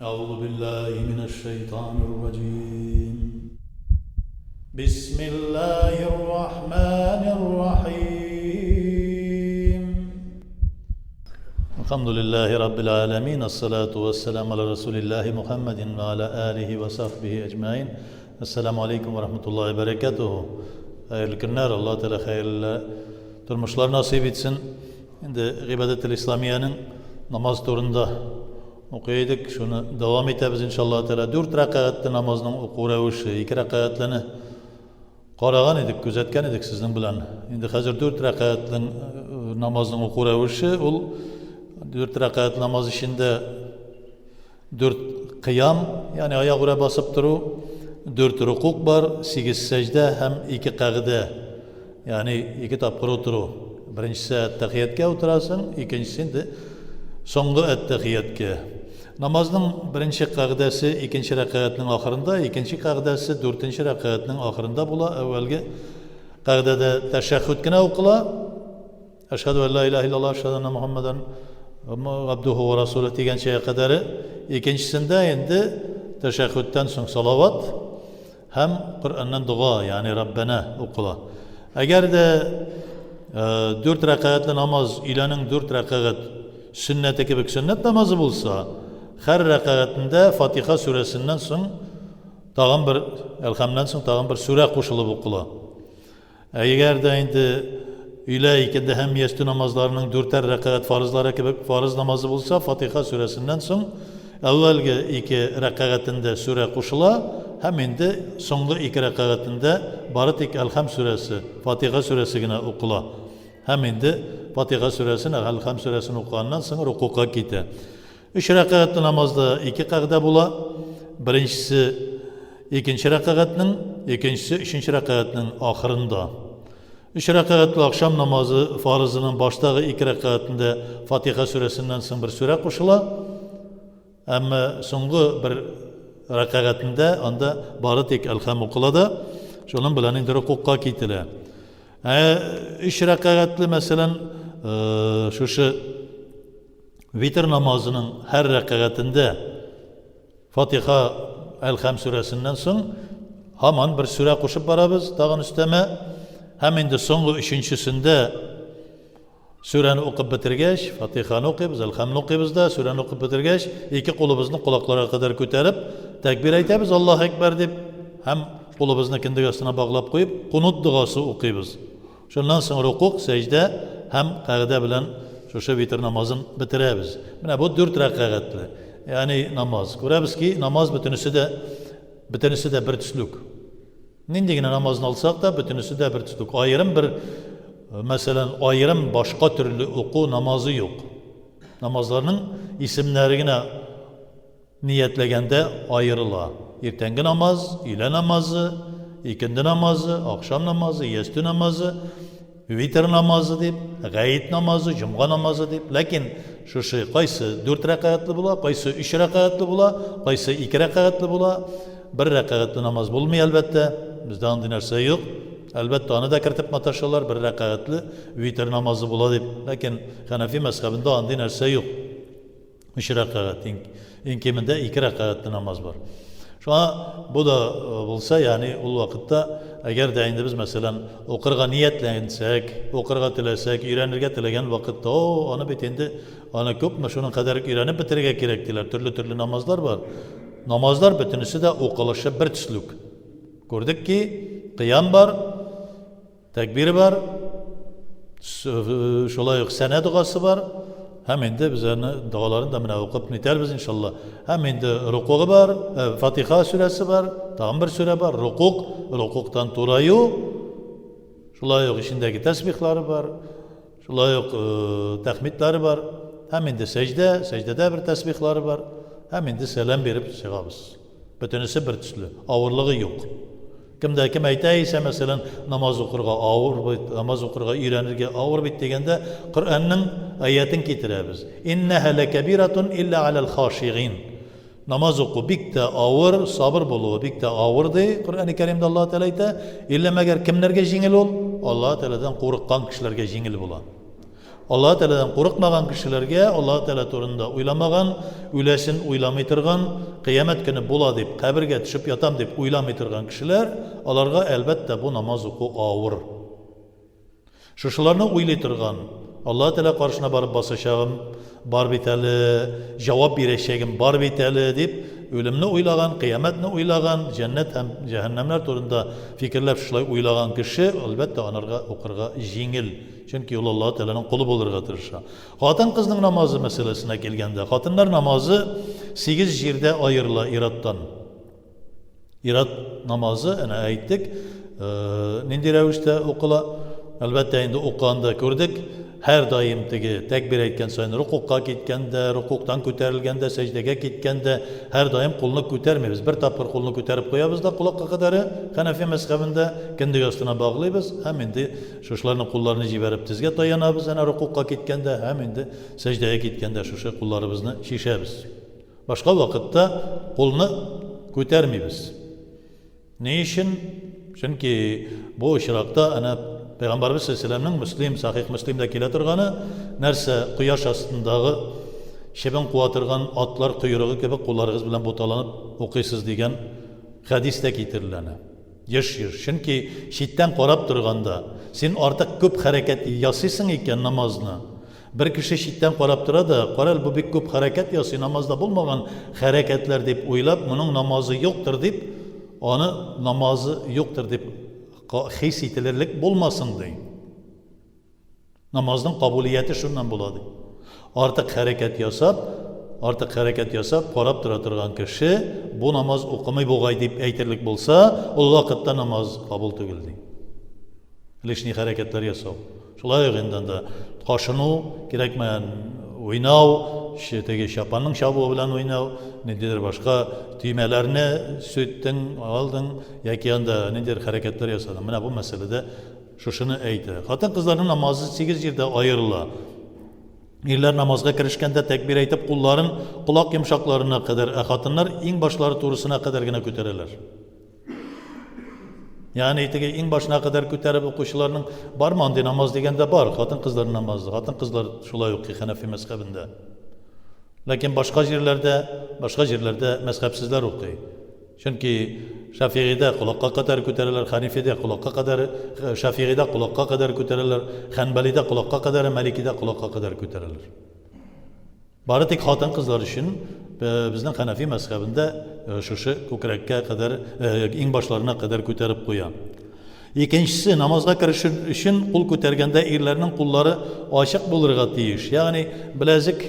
أعوذ بالله من الشيطان الرجيم. بسم الله الرحمن الرحيم. الحمد لله رب العالمين، الصلاة والسلام على رسول الله محمد وعلى آله وصحبه أجمعين. السلام عليكم ورحمة الله وبركاته. Hayırlı günler, Allah Teala hayırlı durmuşlar nasip etsin. Şimdi Gıybet-i İslamiye'nin namaz turunda okuyorduk. Şunu devam ederiz inşallah Teala. 4 rakatlı namazının okuravışı, 2 rakatlarını qaragan edik, gözetken edik sizin bilen. Şimdi hazır 4 rakatlı namazının okuravışı, ol 4 rakatlı namaz içinde 4 kıyam, yani ayağına basıp duru, 4 rukuk var, 8 secde hem 2 qag'ida. Yani 2 tapqir o'tiruv. Birinchisi at-tahiyatga o'tirasan, ikkinchisini so'nggi at-tahiyatga. Namazning birinchi qag'idasi ikkinchi rakatning oxirida, ikkinchi qag'idasi 4-chi rakatning oxirida bo'ladi. Avvalgi qag'idada tashahhudgina o'qila. Ashhadu an la ilaha illalloh, ashhadu anna Muhammadan abduhu va rasuluhu degancha qadari. Ikkinchisida endi tashahhuddan so'ng salovat hem Kur'an'dan dua, yani Rabbena o'qila. Agarda 4 rakatli namaz ilanın 4 rakat sünneti gibi sünnet namazı bulsa, her rakatında Fatiha suresinden so'ng tag'in bir elhamdan so'ng tag'in bir sura qo'shilib o'qila. Agarda endi uylar ikindi ham yastı namazlarının 4 rakat farzlari gibi farz namazı bulsa, Fatiha suresinden so'ng avvalgi 2 rakatında sura qo'shila, hem endi so'nggi 2 rakatında baritik Elham suresi, Fatiha suresigina o'qila. Hem endi Fatiha suresini, Elham suresini o'qigandan so'ng rukuga ketadi. 3 rakatlı namazda 2 qag'ida bo'ladi. Birinchisi 2-chi rakatning, ikkinchisi 3-chi rakatning oxirida. 3 rakatlı akşam namazı farzının başdagi 2 rakatında Fatiha suresinden so'ng bir sura qo'shiladi. Ama so'nggi bir rakatında anda baritik Elham o'qiladi. Şunun bilan endi rukuga ketiladi. 3 rakatlı mesela şu vitr namazının her rakatında Fatiha Elham suresinden so'ng haman bir sura qo'shib boramiz. Tag'in üsteme hem endi so'nggi 3-chisida surani o'qib bitirgach, Fatihani o'qiymiz, Elhamni o'qiymizda, surani o'qib bitirgach, ikki qo'limizni quloqlarga qadar ko'tarib, takbir aytamiz, Allohu akbar deb, ham qo'limizni kindik ostiga bog'lab qo'yib, qunut duosi o'qiymiz. Shundan so'ng rukuq, sajda ham qag'ida bilan o'sha vitr namozini bitiramiz. Mana bu 4 rakatli, ya'ni namoz. Ko'ramizki, namoz butunisida bir tusluk. Nindigina namozni olsak da butunisida bir tusluk. Ayrim bir mesela ayrım başka türlü oku namazı yok. Namazlarının isimlerine niyetlegende ayrıla. Ertengi namaz, ile namazı, ikindi namazı, akşam namazı, yastı namazı, vitr namazı deyip, gayet namazı, cumga namazı deyip. Lakin şu qaysi 4 rakatlı bula, qaysi 3 rakatlı bula, qaysi 2 rakatlı bula, 1 rakatlı namaz bulmuyor elbette. Bizde andi narsa yok. Elbette onu da kiritip mataşırlar, 1 rakatlı vitr namazı bula deyip. Lakin Hanefi mezhebinde andi narsa yok. 3 rakat, inkiminde 2 rakatlı namaz var. Şu an bu da olsa, yani o vakitte eğer de indi biz mesela okurga niyetlensek, okurga tilesek, öğrenirge tilegen vakitte onu bitindi, onu köpme şunun kadar öğrenip bitirge gerektiler. Türlü namazlar var. Namazlar bütünüsü de okulışı bir tüslük. Gördük ki kıyam var, tekbir var, şolay yok sene duası var. Hem indi biz dualarını da mına okup niterbiz inşallah. Hem indi rukuğu var, Fatiha suresi var, tam bir sure var, rukuktan turayu, şolay yok içindeki tesbihleri var, şolay yok tahmidleri var. Hem indi secdede bir tesbihleri var. Hem indi selam verip çıkabız. Bütünüsü bir tüslü, ağırlığı yok. Kim aytaysa mesela namaz okurga ağır, namaz okurga öğrenirge ağır bit degende Kur'an'ın ayetini getiremiz. İnneha lekebiratun illa alel khashiyin. Namaz oku bikte ağır, sabır bolu bikte ağır de. Kur'an-ı Kerim'de Allah Teala ayta, illa meğer kimlerge jingil ol? Allah Teala'dan korkkan kişilerge jingil bola. Alloh taoladan qo'rqmagan kishilarga Alloh taolo to'g'risida o'ylamagan, o'lasin o'ylamay turgan, qiyomat kuni bo'ladi deb, qabrga tushib yotam deb o'ylamay turgan kishilar, ularga albatta bu namoz o'qu og'ir. Shularni o'ylay turgan, Alloh taolo qarshısına borib bosishagim bor bitali, javob berishagim bor bitali deb o'limni o'ylagan, qiyomatni o'ylagan, jannat ham jahannamlar to'g'risida fikrlab shulay o'ylagan kishi albatta onarga o'qirga yengil. Chunki u Alloh taolaning quli bo'lirga tirishadi. Xotin qizning namozi masalasına kelganda, xotinlar namozi 8 yerda ayırla iratdan. İrat namazı ana aytdik. Nindi ravishda o'qila. Albatta endi o'qganda ko'rdik. Her daim tekbir aytgan sayin rukuqqa ketganda, rukuqdan ko'tarilganda, sajdaga ketganda her daim qo'lni ko'tarmaymiz. Bir tapir qo'lni ko'tarib qo'yabizda quloqqa qadar Hanafiy mazhabida kindik ostuna bog'laymiz. Ham endi shularning qo'llarini jibarib tizga tayanamiz. Ana rukuqqa ketganda, ham endi sajdaga ketganda shu qo'llarimizni shishamiz. Boshqa vaqtda qo'lni ko'tarmaymiz. Ne için? Çünkü bu işrakta ana Peygamberimiz Aleyhisselam'ın Sahih Müslim'de kelaturganı nerse quyosh ostidagi shebin quvatırgan atlar quyruğu gibi qo'llaringiz bilan botalanib o'qiysiz degan hadisda keltiriladi. Yish. Chunki shitdan qarab turganda sen ortiq ko'p harakat yasaysan ekan namozni. Bir kishi shitdan qarab turadi, qaral bu bek ko'p harakat yasay namozda bo'lmagan harakatlar deb o'ylab, uning namozi yo'qdir deb, onu namozi yo'qdir deb his etilirlik bo'lmasin deyin. Namazın kabuliyeti şundan buladı. Artık hareket yasab, qarab turadigan kishi bu namaz o'qimay bo'lg'ay deb aytirlik bo'lsa, o vaqtda namaz qabul tugildi. Lishni hareketler yasab. Şulay o'yinganda qoshinu kerakmagan o'ynav, tegi shapanning shabu bilan o'ynav, nedir boshqa tüymelarni sütdin, aldın, yoki anda nedir hareketler yasadın. Mana bu meselede şunu aytdi. Xotin qizlarning namozi 8 yerda ayırıla. Erlar namozga kirishganda takbir aytib, qo'llarin quloq yumshoqlarına qadar, xotinlar eng boshlari to'risina qadargina ko'taralar. Yani eng boshına qadar ko'tarib o'qishlarning barmandi namoz deganda bor, xotin qizlarning namozi. Xotin qizlar shulay o'qiy Hanafiy mazhabida. Lakin başka yerlerde mezhepsizler o'qiy. Çünkü Şafii'de quloqqa qadar ko'taralar, Hanifi'de quloqqa qadar, Şafii'de quloqqa qadar ko'taralar, Hanbali'de quloqqa qadar, Maliki'de quloqqa qadar ko'taralar. Bari tek xotin qizlar uchun bizning Hanafiy mazhabida shu ko'krakka qadar, eng boshlarına qadar ko'tarib qo'ygan. İkincisi namazga kirish uchun qo'l ko'targanda erlarning qo'llari ochiq bo'lirga tegish. Ya'ni bilezik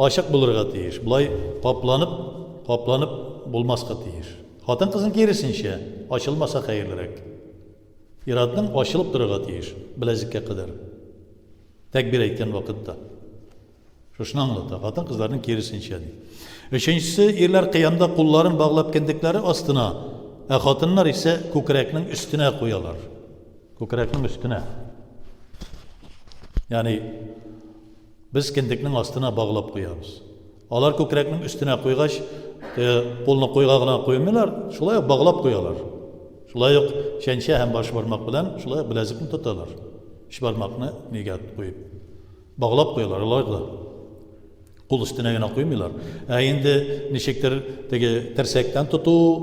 ochiq bo'lirga tegish. Bulay qoplanib bo'lmasqa tegish. Xotin qizning kerisincha ochilmasa xayrliroq. Iratning ochilib turga tegish bilezikka qadar. Takbir aytgan vaqtda. Shuni anglatadi. Xotin qizlarning kerisincha. Üçüncüsü erlar qiyamda qo'llarini bog'lab kindiklari ostına, xotinlar ise ko'krakning üstüne qo'yalar. Ko'krakning üstüne. Yani biz kindikning ostına bog'lab qo'yamiz. Ular ko'krakning üstüne qo'ygach, qo'lni qo'yg'ag'ina qo'ymaylar, shulay bog'lab qo'yalar. Shulay shancha ham bosh barmoq bilan shulay bilezikni tutalar. Ish barmoqni nega qo'yib bog'lab qo'yalar ularga. Qo'l üstünegina qo'ymaylar. Endi nechikdir tirsekdan tutup,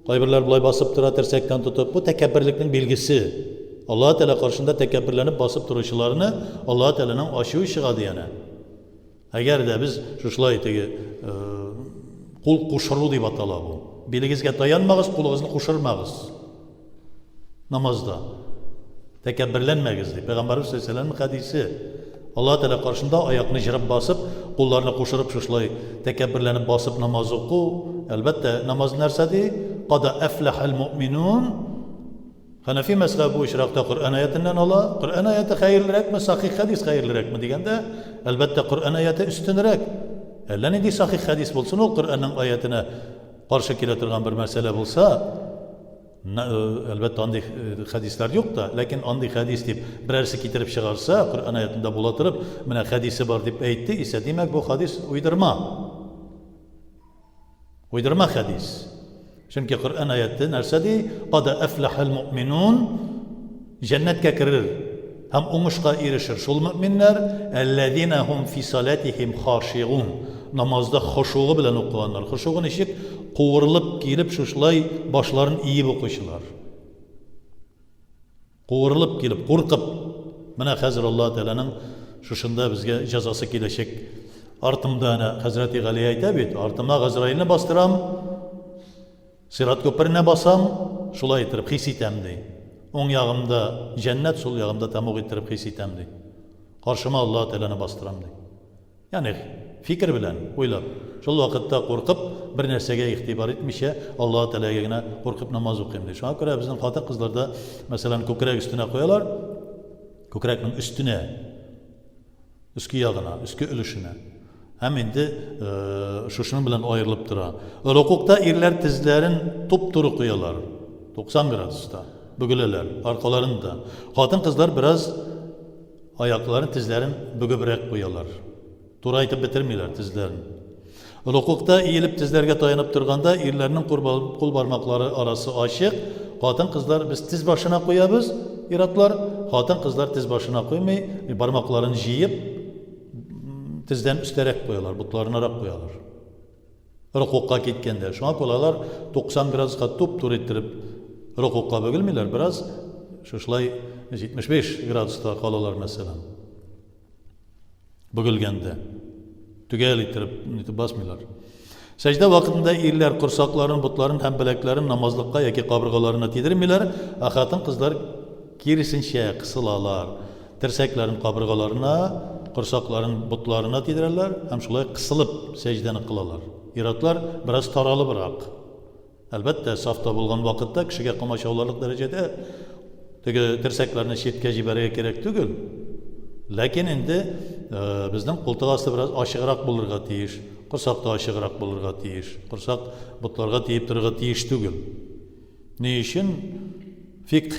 qaybirlar bulay basıp tura tirsekdan tutup, bu takabbirlikning belgisi. Alloh taolo qarshısında takabbirlanib basıp turishlarını Alloh taoloning oshivi chiqadi yana. Agarda biz shulay qo'l qo'shiruv deb ataladi bu. Beligizga tayanmag'iz, qo'lingizni qo'shirmag'iz. Namozda takabbirlanmagiz deb Peygamberimiz sallallohu alayhi vasallamning hadisi. Alloh taolo qarshısında oyoqni jirib basıp, qo'llarni qo'shirib shulay takabbirlanib basıp namoz o'qu. Albatta namoz narsadi? Qad aflahal mu'minun. Hanafiy mazhabi bu işrakta Kur'an ayetinden Allah, Kur'an ayeti hayırlırak mı, sahih hadis hayırlırak mı degende, elbette Kur'an ayeti üstünürek. Ne diye sahih hadis bulsun, o Kur'an'ın ayetine karşı kiletirgan bir mesele bulsa, elbette andik hadisler yok da, lakin andik hadis deyip birerisi getirip çıkarsa, Kur'an ayetinde bulatırıp, mene hadisi var deyip eğitti ise demek bu hadis uydurma. Uydurma hadis. Çünkü Kur'an ayeti nersedi? Qad aflahal mu'minun, cennetke kirir. hem oңышқа erişir. Şol müminler ellezine hum fi salatihim khashi'un. Namazda huşuğu bilen okuyanlar. Huşuğun eşik qoğurulup gelip şuşlay başlarını iyi okuyuşlar. Qoğurulup gelip qorqıp mana hazır Allah Teala'nın şuşunda bizge cezası kileşik. Artımda ana Hazreti Ali'ye aytab et. Artıma Gazrailni bastıram. Sirat köprüne basam. Şulay etirip his etem dey. Oң yağımda cennet, sol yağımda tamuk ettirip his etem dey. Karşıma Allah Teala'nı bastıram dey. Yani fikir bilen oylap. Şol vakitte qorqıp bir nersege ihtibar etmişe Allah Teala'ya gene qorqıp namaz okuyayım dey. Şuna göre bizden hata kızlarda mesela kökrek üstüne koyarlar. Kökrek'in üstüne, üskü yağına, üskü ölüşüne. Hem indi şuşunun bilen ayrılıp dura. Rukukta irler tizlerin tupturu koyarlar. 90 gradusda. Bugüleler, arkalarında. Hatın kızlar biraz ayakların tizlerin bügübrek koyarlar. Duraytıp bitirmiyorlar tizlerin. Rukukta eğilip tizlerge dayanıp durganda irlerinin kul parmakları arası aşık. Hatın kızlar biz tiz başına koyabız. İratlar, hatın kızlar tiz başına koymay, parmaklarını jiyip tizden üsterek koyarlar, butlarına rak koyarlar. Rukukka ketkende. Şuna koyarlar 90 gradusga tup-tur ettirip rukukka bögülmeyler biraz. Şuşlay 75 gradusta kalalar mesela. Bögülgende. Tügel ettirip basmıyorlar. Secde vaktinde iller kursakların, butların, hem bileklerin namazlıkka yaki kaburgalarına tidirmiler. Hatın kızlar kirisinçe kısılalar. Tirseklerin kaburgalarına, kursakların butlarına tidirerler. Hem şulay kısılıp secdeni kılalar. İratlar biraz taralı bırak. Elbette safta bulgan vakitte kişiye kamaşavlarlık derecede tirseklerini şetke jibereye gerek tügül. Lakin indi bizden koltuğa astı biraz aşığırak bulurga tiyiş. Kursak da aşığırak bulurga tiyiş. Kursak butlarga tiyip durga tiyiş tügül. Ne işin? Fik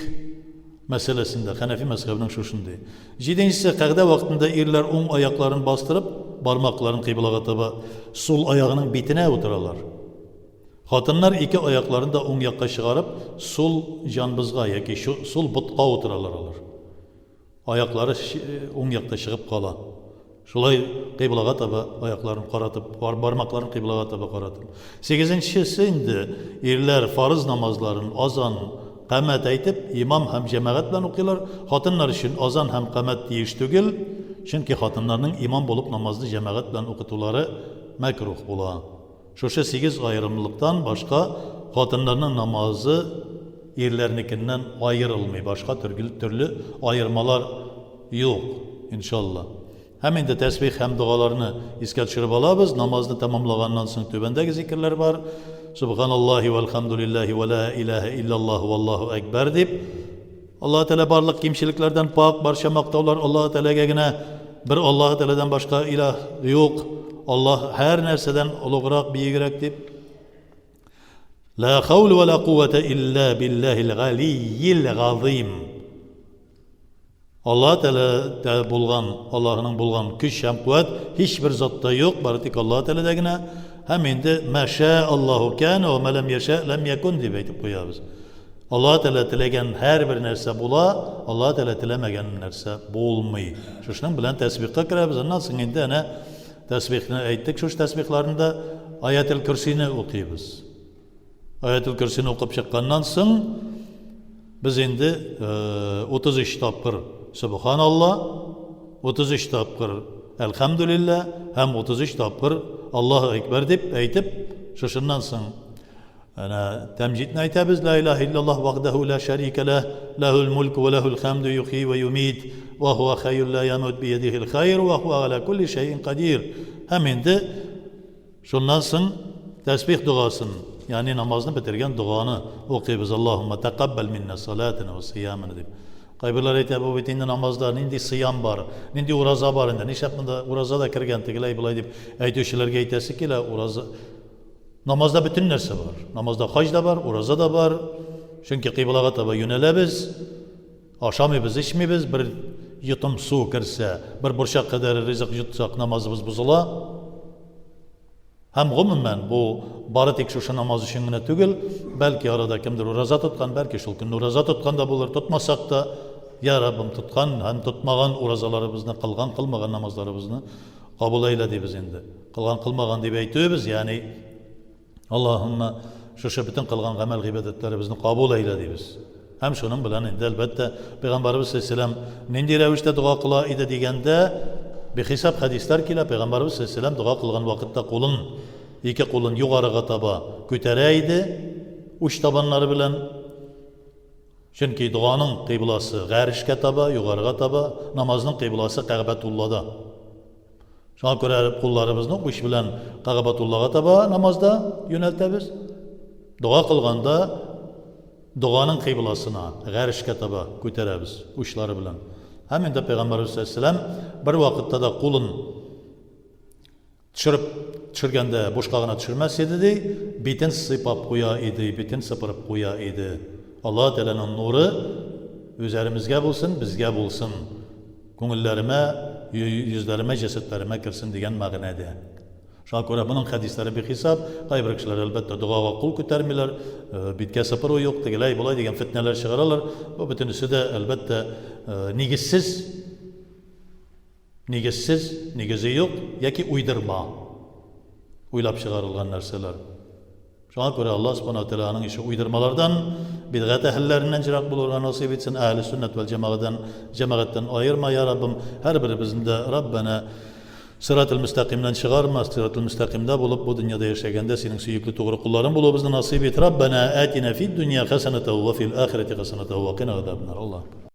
meselesinde, Hanefi mezhebinin şuşunda. Jidincisi, qağda vaktinde irler oң ayaklarını bastırıp, parmaklarını kıybılağa taba sol ayağının bitine oturarlar. Hatınlar iki ayaklarını da oң yakka çıkarıp, sol janbızga, yaki sol butqa oturarlar. Ayakları oң yakta çıkıp kala. Şulay kıybılağa taba ayaklarını qaratıp, parmaklarını kıybılağa taba qaratıp. 8-incisi indi, irler farız namazların azan, qamat aytib, imam hem cemaat bilen okuylar. Hatınlar için azan hem qamat deyiş tügül. Çünkü hatınlarının imam bolup namazlı cemaat bilen okutuları mekruh bula. Şoşa 8 ayrımlıktan başka hatınlarının namazı erlerinikinden ayrılmay. Başka türlü ayırmalar yok inşallah. Hem de tesbih hem dualarını iske düşürüp alabız. Namazını tamamlagandan sonra tübendeki zikirler var. Subhanallahi velhamdülillahi ve la ilahe illallah vallahu ekber deyip Allah-u Teala barlık kimçiliklerden pak barşa maktavlar Allah-u Teala'ya yine bir Allah-u Teala'dan başka ilah yok. Allah her nerseden uluğrak biyigrek deyip La havlu ve la kuvvete illa billahil galiyyil gazim. Allah-u Teala bulgan, Allah'ın bulgan güç hem kuvvet hiçbir zatta yok. Baritik Allah-u Teala'da yine hem indi meşâallahu kâne ve melem yeşâ lem yekun diye beytip koyarız. Allah Teala tilegen her bir nerse bula, Allah Teala tilemegen nerse bulmayı. Şuşun bilen tesbihka kirabız. Nasıl indi ana tesbihini ayttık. Şuş tesbihlarında Ayet-el Kürsi'ni okuyubuz. Ayet-el Kürsi'ni okup çıkkandan soň biz indi 33 tapkır Subhanallah, 33 tapkır Elhamdülillah, hem 33 tapkır Allahu Ekber deyip aytip şuşundan soň ana temcidni aytamiz. La ilahe illallah vahdehu la şerike leh, lehul mulku ve lehul hamdu yuhyi ve yumit ve huve hayyul la yamut bi yedihil hayr ve huve ala kulli şeyin kadir. Hem indi şundan soň tesbih duasını yani namazını bitirgen duanı okuyubuz. Allahümme tekabbel minne salatına ve siyamını deyip. Qaybirlar aytadi bu bitinde namazda nindi siyam var, nindi uraza var indi. Nişapında uraza da kirgen tigilay bulay deyip aytuşlarga aytasi ki la uraza namazda bütün nerse var. Namazda hac da var, uraza da var. Çünkü kıblaga taba yönelebiz. Aşamıyız, içmiyiz. Bir yutum su kirse, bir burşak kadar rızık yutsak namazımız bozula. Hem gumumen bu bari tek şu namaz için tügül. Belki arada kimdir uraza tutkan, belki şu gün uraza tutkan da bulur. Tutmasak da Ya Rabbim tutkan hem tutmagan urazalarımızını, kılgan kılmagan namazlarımızını kabul eyle deybiz endi. Kılgan kılmagan deyip aytıyoruz, yani Allahümme şu bütün kılgan amel ibadetlerimizni kabul eyle deybiz. Hem şunun bilen endi elbette Peygamberimiz sallallahu aleyhi ve sellem nindi revişte dua kıla idi degende bir hesap hadisler kile Peygamberimiz sallallahu aleyhi ve sellem dua kılgan vakitte kulun iki kulun yukarıga taba kötereydi uç tabanları bilen. Çünkü duanın kıblası g'arishga taba, yukarıga taba, namazının kıblası Ka'batullah'da. Şuna göre kullarımızın uç bilen Ka'batullah'a taba namazda yöneltemiz. Dua kılganda duanın kıblasına g'arishga taba köteremiz uçları bilen. Hemen de Peygamberimiz sallallahu aleyhi ve sellem bir vakitte de kulun düşürgende boşkağına düşürmez idi, bitin sıpap koya idi, bitin sıpırıp koya idi. Allah Teala'nın nuru üzerimizge bulsun, bizge bulsun. Gönüllerime, yüzlerime, cesetlerime kirsin degen mağnede. Şuna göre bunun hadisleri bir hesap, kayber kişiler elbette duaga kul kötermiler, bitke sıpırı yok, tegilay bulay degen fitneler çıkarırlar. Bu bütünüsü de elbette nigizi yok, yaki uydurma, uylap çıkarılgan narseler. Şuna göre Allah subhanahu wa ta'ala'nın işi uydurmalardan, bid'at ehillerinden cirak bulurlar nasip etsin, ahli sünnet vel cemaatten ayırma ya Rabbim, her birimizin de Rabbena sırat-ı müstakimden çıkarma, sırat-ı müstakimde bulup bu dünyada yaşayanda senin süyüklü doğru kulların bulup bizi nasip et. Rabbena atina fid dünya hasenete ve fil ahireti hasenete ve qina azabnar. Allah.